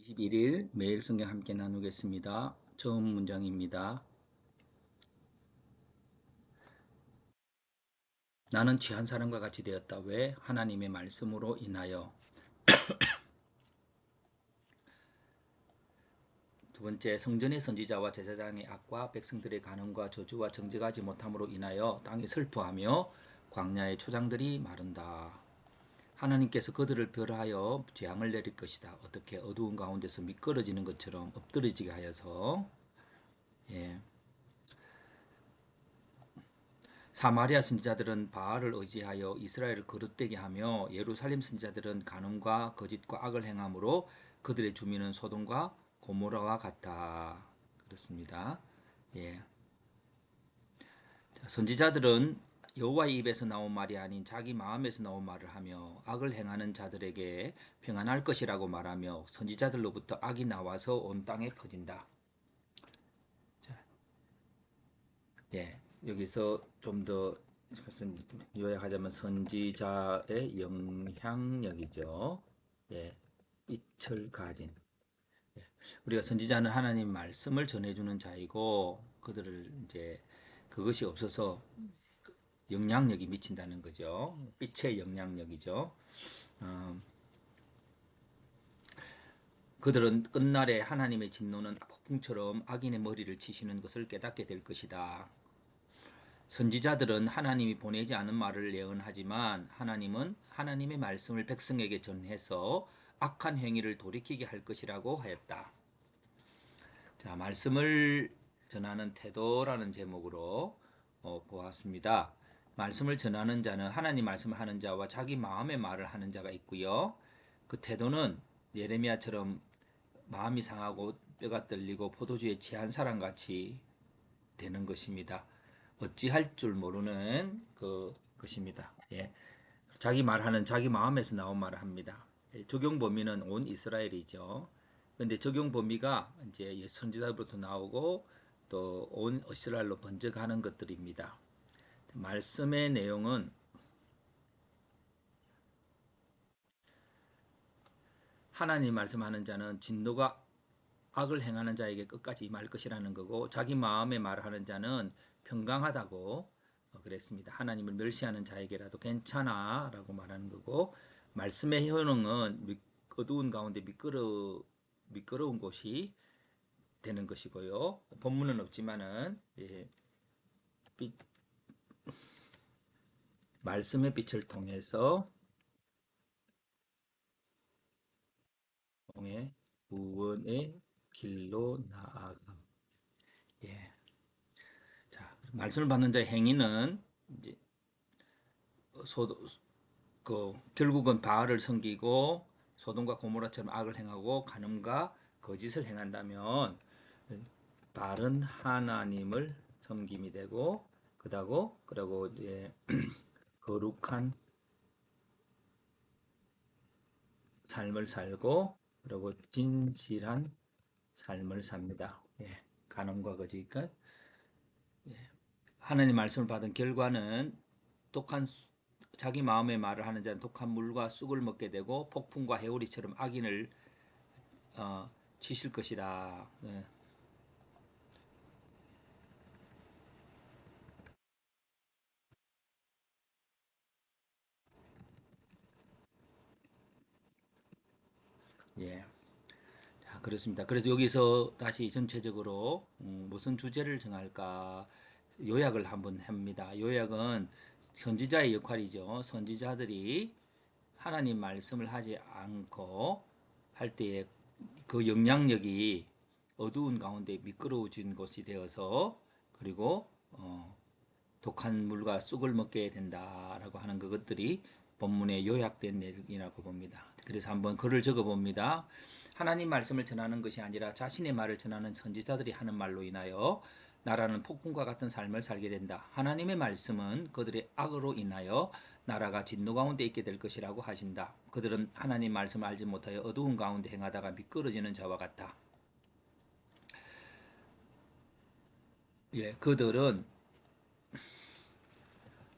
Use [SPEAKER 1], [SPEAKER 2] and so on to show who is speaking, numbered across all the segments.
[SPEAKER 1] 21일 매일 성경 함께 나누겠습니다. 처음 문장입니다. 나는 취한 사람과 같이 되었다. 왜? 하나님의 말씀으로 인하여. 두 번째, 성전의 선지자와 제사장의 악과 백성들의 간음과 저주와 정직하지 못함으로 인하여 땅이 슬퍼하며 광야의 초장들이 마른다. 하나님께서 그들을 벌하여 재앙을 내릴 것이다. 어떻게 어두운 가운데서 미끄러지는 것처럼 엎드러지게 하여서. 예. 사마리아 선지자들은 바알을 의지하여 이스라엘을 거듭되게 하며 예루살렘 선지자들은 간음과 거짓과 악을 행함으로 그들의 주민은 소돔과 고모라와 같다. 그렇습니다. 예. 선지자들은 여호와의 입에서 나온 말이 아닌 자기 마음에서 나온 말을 하며 악을 행하는 자들에게 평안할 것이라고 말하며 선지자들로부터 악이 나와서 온 땅에 퍼진다. 자, 예, 여기서 좀 더 요약하자면 선지자의 영향력이죠. 예, 빛을 가진. 예, 우리가 선지자는 하나님 말씀을 전해주는 자이고 그들을 이제 그것이 없어서 영향력이 미친다는 거죠. 빛의 영향력이죠. 어, 그들은 끝날에 하나님의 진노는 폭풍처럼 악인의 머리를 치시는 것을 깨닫게 될 것이다. 선지자들은 하나님이 보내지 않은 말을 예언하지만 하나님은 하나님의 말씀을 백성에게 전해서 악한 행위를 돌이키게 할 것이라고 하였다. 자, 말씀을 전하는 태도라는 제목으로 보았습니다. 말씀을 전하는 자는 하나님 말씀을 하는 자와 자기 마음의 말을 하는 자가 있고요. 그 태도는 예레미야처럼 마음이 상하고 뼈가 떨리고 포도주에 취한 사람같이 되는 것입니다. 어찌할 줄 모르는 것입니다. 예. 자기 말하는 자기 마음에서 나온 말을 합니다. 예, 적용 범위는 온 이스라엘이죠. 그런데 적용 범위가 이제 선지자부터 나오고 또 온 이스라엘로 번져가는 것들입니다. 말씀의 내용은 하나님 말씀하는 자는 진노가 악을 행하는 자에게 끝까지 임할 것이라는 거고 자기 마음의 말을 하는 자는 평강하다고 그랬습니다. 하나님을 멸시하는 자에게라도 괜찮아 라고 말하는 거고 말씀의 효능은 어두운 가운데 미끄러운 곳이 되는 것이고요. 본문은 없지만은 예, 빛, 말씀의 빛을 통해서 구원의 길로 나아감. 예. 자, 말씀을 받는 자의 행위는 이제 소, 결국은 바알을 섬기고 소돔과 고모라처럼 악을 행하고 간음과 거짓을 행한다면 바알은 하나님을 섬김이 되고 그러고 이제 거룩한 삶을 살고 그리고 진실한 삶을 삽니다. 예, 간음과 거짓과 하나님 말씀을 받은 결과는 독한 자기 마음의 말을 하는 자는 독한 물과 쑥을 먹게 되고 폭풍과 해오리처럼 악인을 치실 것이다. 예. 예. 자, 그렇습니다. 그래서 여기서 다시 전체적으로 무슨 주제를 정할까 요약을 한번 합니다. 요약은 선지자의 역할이죠. 선지자들이 하나님 말씀을 하지 않고 할 때에 그 영향력이 어두운 가운데 미끄러워진 것이 되어서 그리고 독한 물과 쑥을 먹게 된다라고 하는 그것들이 본문에 요약된 내용이라고 봅니다. 그래서 한번 글을 적어 봅니다. 하나님 말씀을 전하는 것이 아니라 자신의 말을 전하는 선지자들이 하는 말로 인하여 나라는 폭풍과 같은 삶을 살게 된다. 하나님의 말씀은 그들의 악으로 인하여 나라가 진노 가운데 있게 될 것이라고 하신다. 그들은 하나님 말씀을 알지 못하여 어두운 가운데 행하다가 미끄러지는 자와 같다. 예, 그들은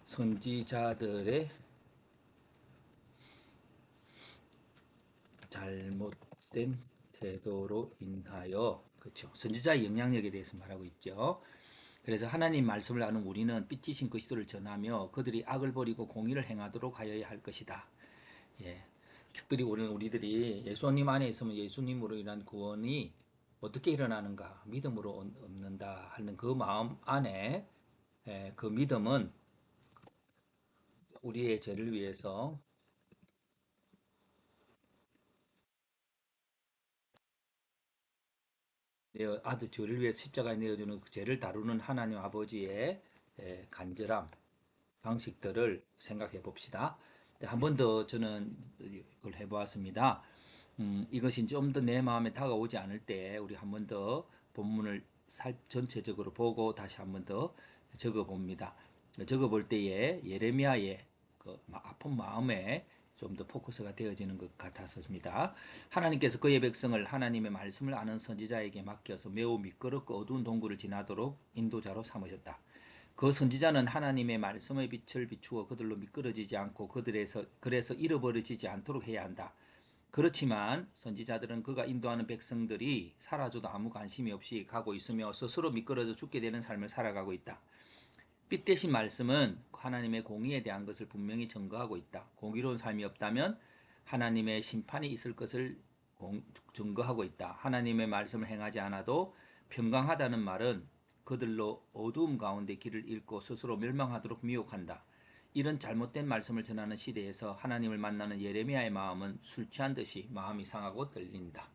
[SPEAKER 1] 선지자들의 잘못된 태도로 인하여, 그렇죠. 선지자의 영향력에 대해서 말하고 있죠. 그래서 하나님 말씀을 아는 우리는 삐치신 그리스도를 전하며 그들이 악을 버리고 공의를 행하도록 하여야 할 것이다. 예. 특별히 오늘 우리들이 예수님 안에 있으면 예수님으로 인한 구원이 어떻게 일어나는가? 믿음으로 얻는다 하는 그 마음 안에, 그 믿음은 우리의 죄를 위해서 내어 아들 죄를 위해 십자가에 내어주는 그 죄를 다루는 하나님 아버지의 간절함, 방식들을 생각해 봅시다. 한 번 더 저는 이걸 해보았습니다. 이것이 좀 더 내 마음에 다가오지 않을 때 우리 한 번 더 본문을 전체적으로 보고 다시 한 번 더 적어 봅니다. 적어 볼 때에 예레미야의 그 아픈 마음에 좀 더 포커스가 되어지는 것 같았습니다. 하나님께서 그의 백성을 하나님의 말씀을 아는 선지자에게 맡겨서 매우 미끄럽고 어두운 동굴을 지나도록 인도자로 삼으셨다. 그 선지자는 하나님의 말씀의 빛을 비추어 그들로 미끄러지지 않고 그래서 잃어버려지지 않도록 해야 한다. 그렇지만 선지자들은 그가 인도하는 백성들이 사라져도 아무 관심이 없이 가고 있으며 스스로 미끄러져 죽게 되는 삶을 살아가고 있다. 빛 대신 말씀은 하나님의 공의에 대한 것을 분명히 증거하고 있다. 공의로운 삶이 없다면 하나님의 심판이 있을 것을 증거하고 있다. 하나님의 말씀을 행하지 않아도 평강하다는 말은 그들로 어두움 가운데 길을 잃고 스스로 멸망하도록 미혹한다. 이런 잘못된 말씀을 전하는 시대에서 하나님을 만나는 예레미야의 마음은 술 취한 듯이 마음이 상하고 떨린다.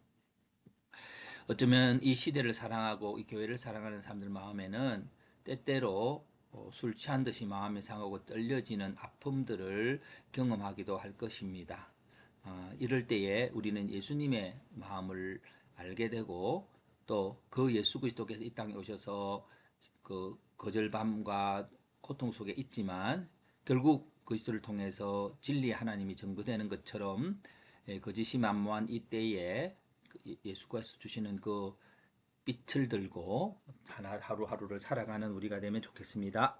[SPEAKER 1] 어쩌면 이 시대를 사랑하고 이 교회를 사랑하는 사람들 마음에는 때때로 술 취한 듯이 마음이 상하고 떨려지는 아픔들을 경험하기도 할 것입니다. 이럴 때에 우리는 예수님의 마음을 알게 되고 또 그 예수 그리스도께서 이 땅에 오셔서 그 거절감과 고통 속에 있지만 결국 그리스도를 통해서 진리의 하나님이 증거되는 것처럼 거짓이 만무한 이 때에 예수께서 주시는 그 빛을 들고 하루하루를 살아가는 우리가 되면 좋겠습니다.